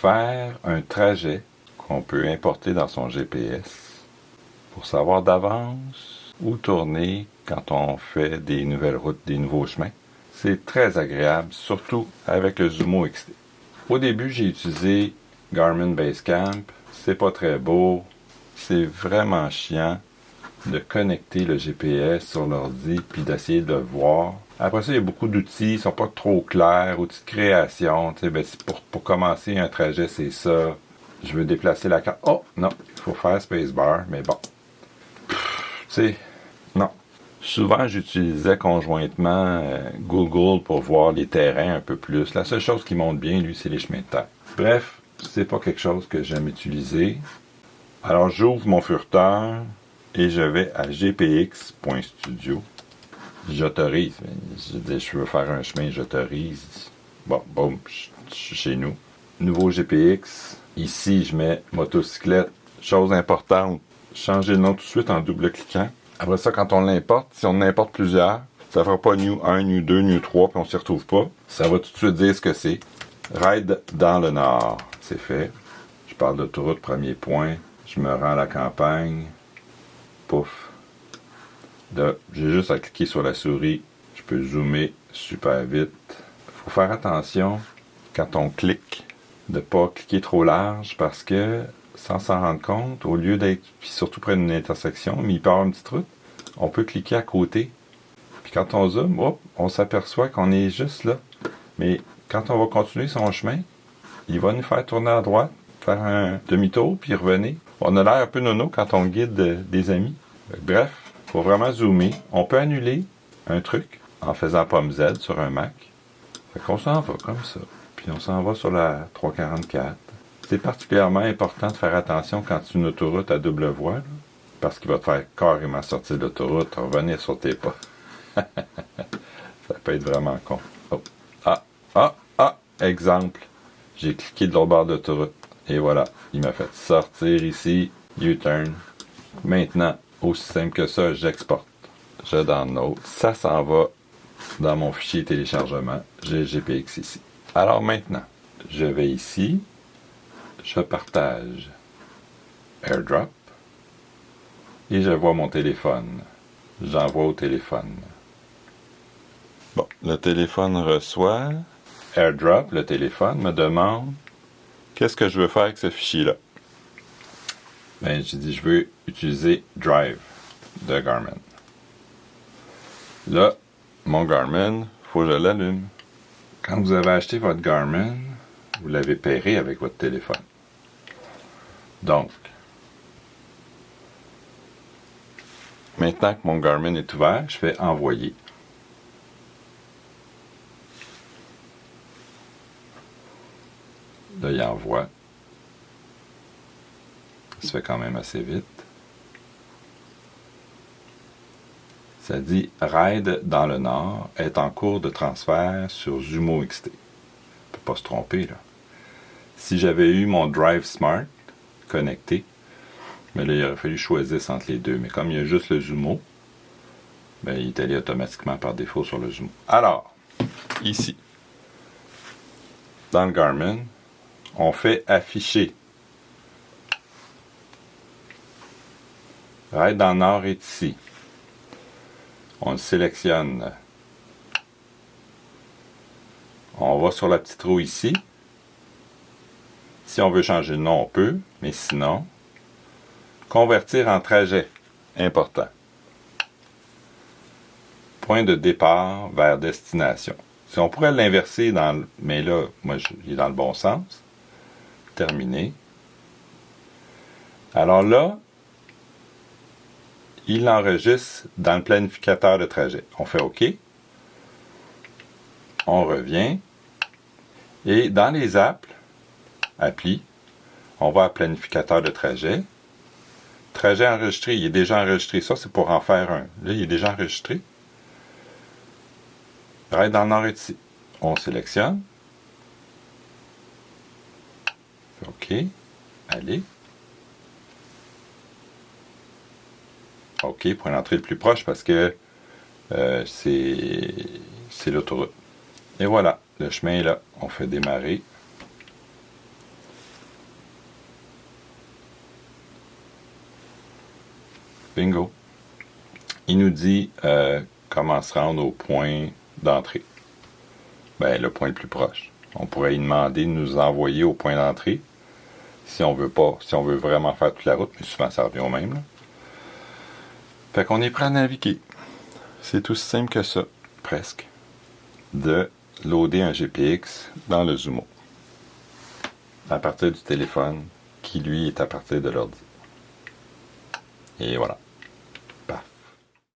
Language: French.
faire un trajet qu'on peut importer dans son GPS pour savoir d'avance où tourner quand on fait des nouvelles routes, des nouveaux chemins. C'est très agréable, surtout avec le Zumo XT. Au début, j'ai utilisé Garmin Basecamp. C'est pas très beau. C'est vraiment chiant de connecter le GPS sur l'ordi puis d'essayer de le voir. Après ça, il y a beaucoup d'outils, ils sont pas trop clairs, outils de création. Ben, pour commencer un trajet, c'est ça. Je veux déplacer la carte. Oh, non, il faut faire spacebar, mais bon. Tu sais, non. Souvent, j'utilisais conjointement Google pour voir les terrains un peu plus. La seule chose qui monte bien, lui, c'est les chemins de terre. Bref, c'est pas quelque chose que j'aime utiliser. Alors, j'ouvre mon furteur et je vais à gpx.studio. J'autorise. Je veux faire un chemin, j'autorise. Bon, boum, je suis chez nous. Nouveau GPX. Ici, je mets motocyclette. Chose importante, changer le nom tout de suite en double-cliquant. Après ça, quand on l'importe, si on en importe plusieurs, ça ne fera pas New 1, New 2, New 3, puis on ne s'y retrouve pas. Ça va tout de suite dire ce que c'est. Ride dans le Nord. C'est fait. Je parle d'autoroute, premier point. Je me rends à la campagne. Pouf. Là, j'ai juste à cliquer sur la souris. Je peux zoomer super vite. Il faut faire attention quand on clique de ne pas cliquer trop large parce que sans s'en rendre compte, au lieu d'être, puis surtout près d'une intersection, mais il peut y avoir une petite route, on peut cliquer à côté. Puis quand on zoome, hop, on s'aperçoit qu'on est juste là. Mais quand on va continuer son chemin, il va nous faire tourner à droite, faire un demi-tour, puis revenir. On a l'air un peu nono quand on guide des amis. Bref, il faut vraiment zoomer. On peut annuler un truc en faisant pomme Z sur un Mac. Fait qu'on s'en va comme ça. Puis on s'en va sur la 344. C'est particulièrement important de faire attention quand c'est une autoroute à double voie, là, parce qu'il va te faire carrément sortir de l'autoroute, revenir sur tes pas. Ça peut être vraiment con. Oh. Exemple. J'ai cliqué de l'autre bord de l'autoroute. Et voilà, il m'a fait sortir ici, U-turn. Maintenant, aussi simple que ça, j'exporte. Je download. Ça s'en va dans mon fichier téléchargement. J'ai le GPX ici. Alors maintenant, je vais ici. Je partage AirDrop et je vois mon téléphone. J'envoie au téléphone. Bon, le téléphone reçoit. AirDrop, le téléphone, me demande qu'est-ce que je veux faire avec ce fichier-là. Ben, j'ai dit je veux utiliser Drive de Garmin. Là, mon Garmin, il faut que je l'allume. Quand vous avez acheté votre Garmin, vous l'avez pairé avec votre téléphone. Donc, maintenant que mon Garmin est ouvert, je fais envoyer. Là, il envoie. Ça se fait quand même assez vite. Ça dit Ride dans le Nord est en cours de transfert sur Zumo XT. On ne peut pas se tromper, là. Si j'avais eu mon Drive Smart connecté, mais là, il aurait fallu choisir entre les deux. Mais comme il y a juste le Zumo, ben, il est allé automatiquement par défaut sur le Zumo. Alors, ici, dans le Garmin, on fait afficher. Ride dans le Nord est ici. On le sélectionne. On va sur la petite roue ici. Si on veut changer de nom, on peut, mais sinon, convertir en trajet, important. Point de départ vers destination. Si on pourrait l'inverser mais là, moi, il est dans le bon sens. Terminé. Alors là, il l'enregistre dans le planificateur de trajet. On fait OK. On revient. Et dans les applis, on va à planificateur de trajet. Trajet enregistré, il est déjà enregistré. Ça, c'est pour en faire un. Là, il est déjà enregistré. Ride dans le Nord est ici. On sélectionne. OK. Allez. OK, pour l'entrée le plus proche parce que c'est l'autoroute. Et voilà, le chemin est là. On fait démarrer. Bingo. Il nous dit comment se rendre au point d'entrée. Ben, le point le plus proche. On pourrait lui demander de nous envoyer au point d'entrée si on veut vraiment faire toute la route, mais souvent ça revient au même. Là. Fait qu'on est prêt à naviguer. C'est aussi simple que ça, presque, de loader un GPX dans le Zumo à partir du téléphone qui lui est à partir de l'ordi. Et voilà.